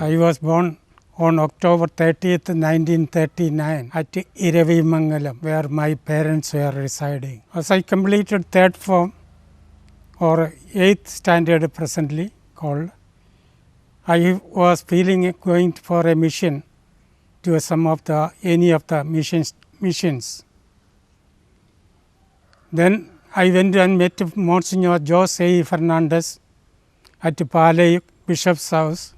I was born on October 30th, 1939 at Iravimangalam, where my parents were residing. As I completed third form or 8th standard presently called, I was feeling going for a mission to any of the missions. Then I went and met Monsignor Jose Fernandez at Palay Bishop's house.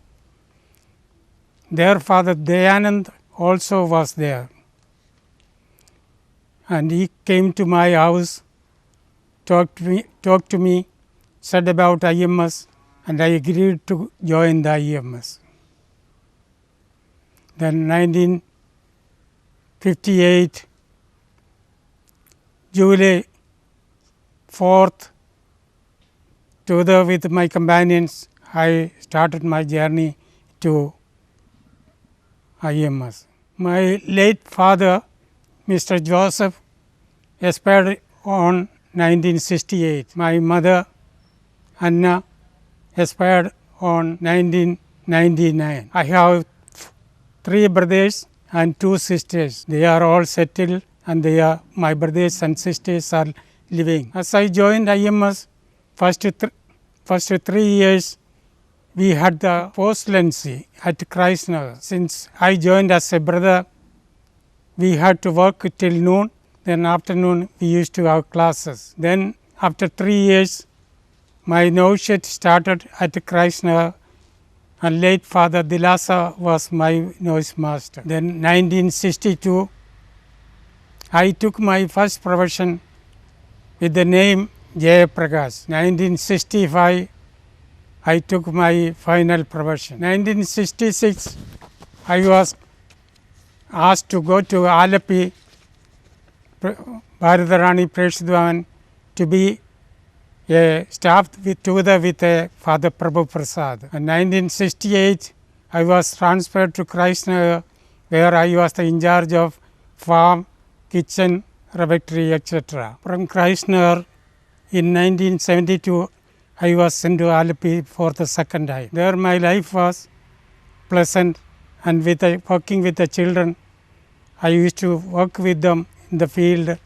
Their father Dayanand also was there, and he came to my house, talked to me, said about IMS, and I agreed to join the IMS. Then 1958, July 4th, together with my companions, I started my journey to IMS. My late father, Mr. Joseph, expired on 1968. My mother, Anna, expired on 1999. I have 3 brothers and 2 sisters. They are all settled, and my brothers and sisters are living. As I joined IMS, first 3 years, we had the postulancy at Christnagar. Since I joined as a brother, we had to work till noon. Then afternoon, we used to have classes. Then after 3 years, my novitiate started at Christnagar, and late Father Dilasa was my novice master. Then 1962, I took my first profession with the name J. Prakash. 1965, I took my final profession. 1966, I was asked to go to Alapi, Bharadharani Preshadwan, to be a staff together with Father Prabhu Prasad. In 1968, I was transferred to Christnagar, where I was in charge of farm, kitchen, refectory, etc. From Christnagar, in 1972, I was sent to Alapi for the second time. There my life was pleasant, and working with the children, I used to work with them in the field,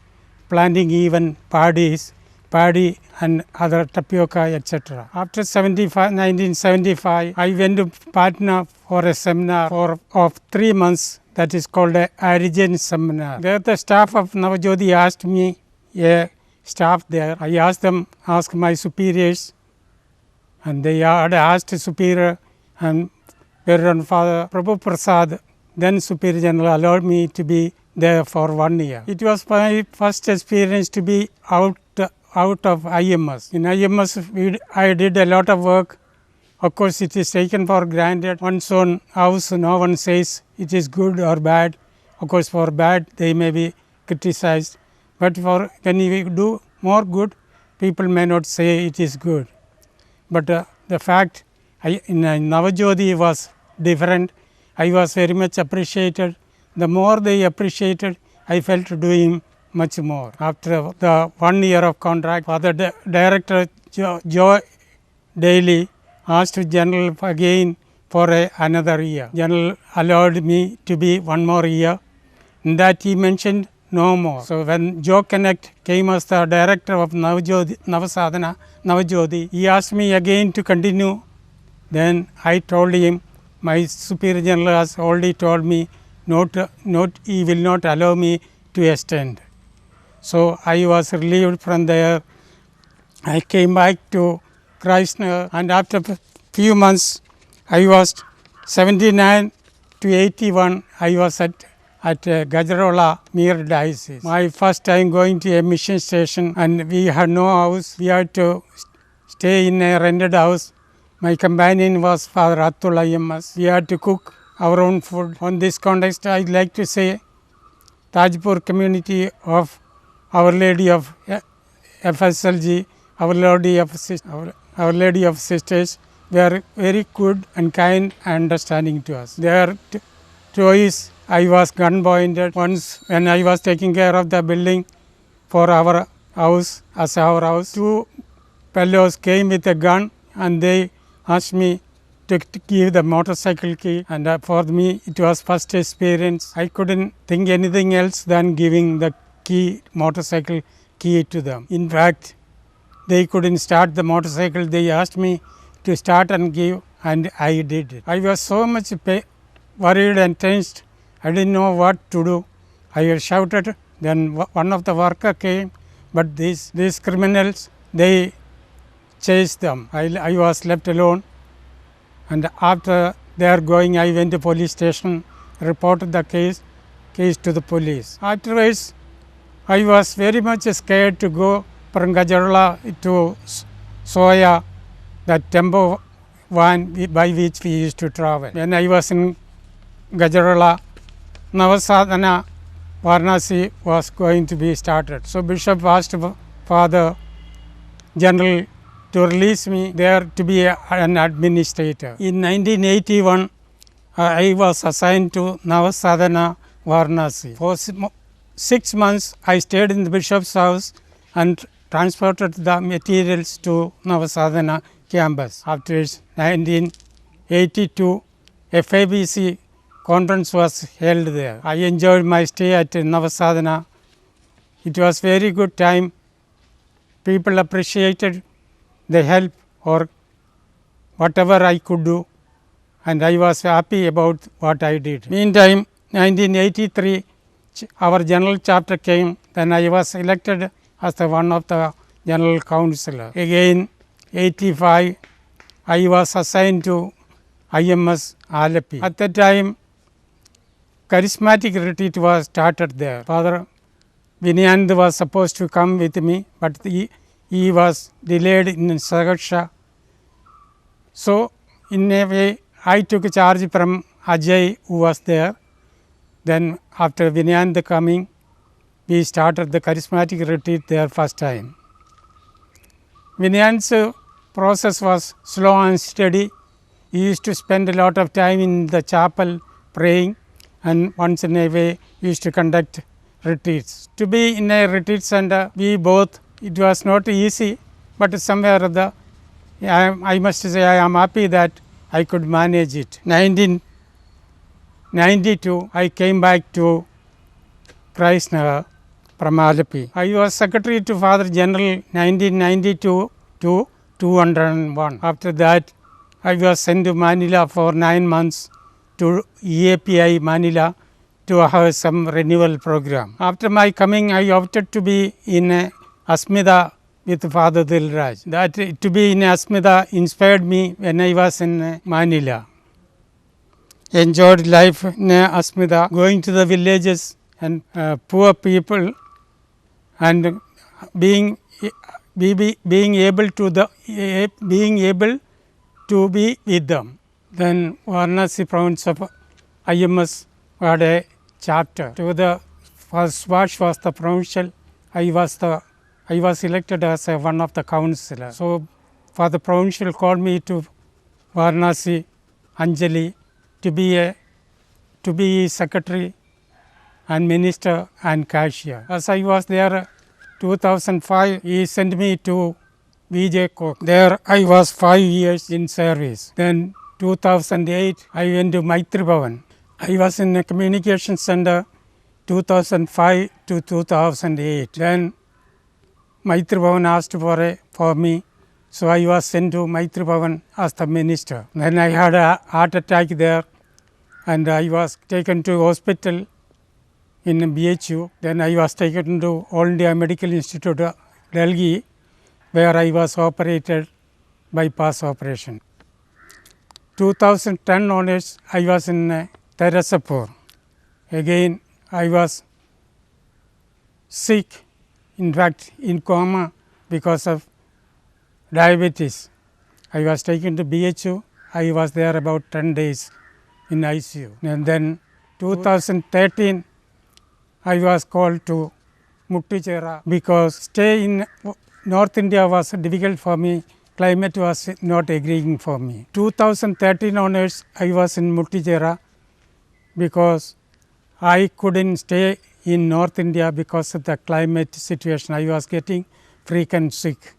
planting even paddy and other tapioca, etc. After 1975, I went to Patna for a seminar of 3 months that is called a Arijan seminar. There the staff of Navajyoti asked me, I asked my superiors, and they had asked superior and Reverend Father Prabhu Prasad, then Superior General, allowed me to be there for 1 year. It was my first experience to be out of IMS. In IMS, I did a lot of work. Of course, it is taken for granted. One's own house, no one says it is good or bad. Of course, for bad, they may be criticized. But when we do more good, people may not say it is good. But the fact in Navajyoti was different. I was very much appreciated. The more they appreciated, I felt doing much more. After the 1 year of contract, Father Director Joe Daly asked General again for another year. General allowed me to be 1 more year. In that he mentioned no more. So when Joe Connect came as the director of Navajyoti, he asked me again to continue. Then I told him, my Superior General has already told me he will not allow me to extend. So I was relieved from there. I came back to Christnagar, and after a few months, I was 79 to 81. I was at Gajarola, Mir Diocese. My first time going to a mission station, and we had no house. We had to stay in a rented house. My companion was Father Atul IMS. We had to cook our own food. On this context, I would like to say Tajpur community of Our Lady of FSLG, Our Lady of Sisters, were very good and kind and understanding to us. There twice I was gun pointed. Once when I was taking care of the building for our house, 2 fellows came with a gun and they asked me to give the motorcycle key, and for me it was first experience. I couldn't think anything else than giving the key, motorcycle key to them. In fact, they couldn't start the motorcycle. They asked me to start and give, and I did it. I was so much worried and tensed. I didn't know what to do. I shouted. Then one of the worker came, but these criminals, they chased them. I was left alone, and after they are going, I went to police station, reported the case to the police. Afterwards, I was very much scared to go from Gajarla to Soya, that tempo van by which we used to travel. When I was in Gajarla, Navasadhana Varanasi was going to be started. So Bishop asked Father General to release me there to be an administrator. In 1981, I was assigned to Navasadhana Varanasi. For 6 months, I stayed in the Bishop's house and transported the materials to Navasadhana campus. After 1982, FABC conference was held there. I enjoyed my stay at Navasadhana. It was very good time. People appreciated the help or whatever I could do, and I was happy about what I did. Meantime, 1983, our general chapter came. Then I was elected as one of the general councillor. Again, 85, I was assigned to IMS Alapi. At that time, charismatic retreat was started there. Father Vinayand was supposed to come with me, but he was delayed in Sagarsha. So, in a way, I took charge from Ajay, who was there. Then after Vinayand coming, we started the charismatic retreat there first time. Vinayand's process was slow and steady. He used to spend a lot of time in the chapel praying, and once in a way used to conduct retreats. To be in a retreat center, we both, it was not easy, but somewhere or other, I must say I am happy that I could manage it. 1992, I came back to Christ Nagar from Alapi. I was secretary to Father General 1992 to 201. After that, I was sent to Manila for 9 months to EAPI Manila to have some renewal program. After my coming, I opted to be in Asmida with Father Dilraj. That to be in Asmida inspired me when I was in Manila. Enjoyed life in Asmida, going to the villages and poor people, and being able to be with them. Then Varanasi province of IMS had a chapter. To the first Swash was the provincial. I was elected as one of the councillors. So for the provincial called me to Varanasi Anjali to be secretary and minister and cashier. As I was there 2005, he sent me to VJ Cook. There I was 5 years in service. Then 2008, I went to Maitri Bhavan. I was in a communication center 2005 to 2008. Then Maitri Bhavan asked for me, so I was sent to Maitri Bhavan as the minister. Then I had a heart attack there, and I was taken to hospital in BHU. Then I was taken to All India Medical Institute, Delhi, where I was operated bypass operation. 2010 onwards, I was in Terasapur. Again, I was sick, in fact, in coma because of diabetes. I was taken to BHU. I was there about 10 days in ICU. And then 2013, I was called to Muttichera because stay in North India was difficult for me. Climate was not agreeing for me. 2013 onwards, I was in Muttichera because I couldn't stay in North India because of the climate situation. I was getting frequent sick.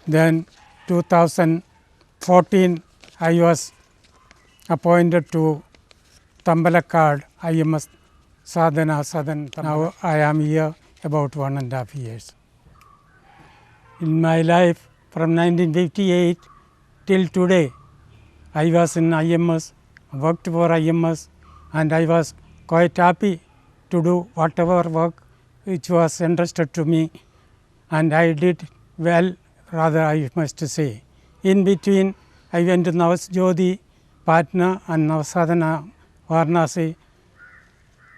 Then 2014, I was appointed to Tambalakkad IMS Sadhana Southern. Now I am here about 1.5 years. In my life from 1958 till today, I was in IMS, worked for IMS, and I was quite happy to do whatever work which was entrusted to me, and I did well, rather I must say. In between, I went to Jyoti, Patna and Sadhana, Varanasi.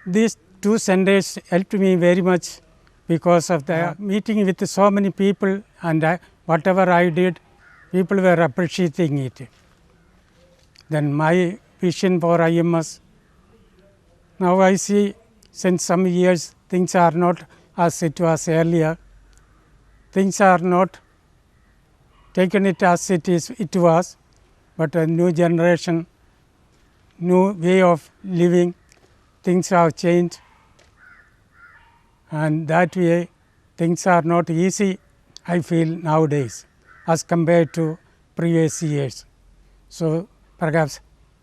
These two centers helped me very much because of the meeting with so many people, and whatever I did, people were appreciating it. Then my vision for IMS, now I see since some years things are not as it was earlier. Things are not taken it as it was, but a new generation, new way of living, things have changed, and that way things are not easy, I feel, nowadays as compared to previous years. So perhaps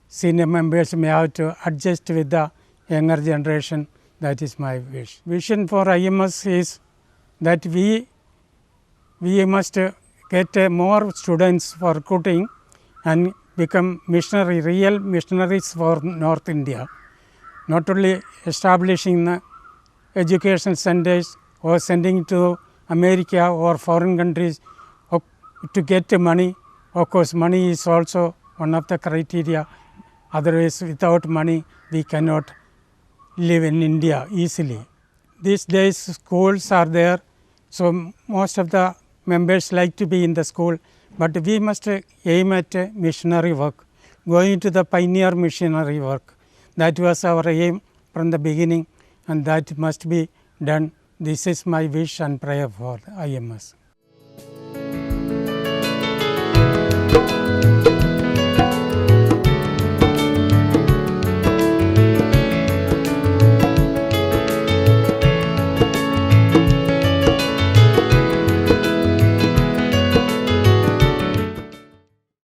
senior members may have to adjust with the younger generation. That is my wish. Vision for IMS is that we must get more students for recruiting and become real missionaries for North India. Not only establishing the educational centers or sending to America or foreign countries to get money. Of course, money is also one of the criteria. Otherwise, without money, we cannot live in India easily. These days, schools are there, so most of the members like to be in the school, but we must aim at missionary work, going to the pioneer missionary work. That was our aim from the beginning, and that must be done. This is my wish and prayer for IMS.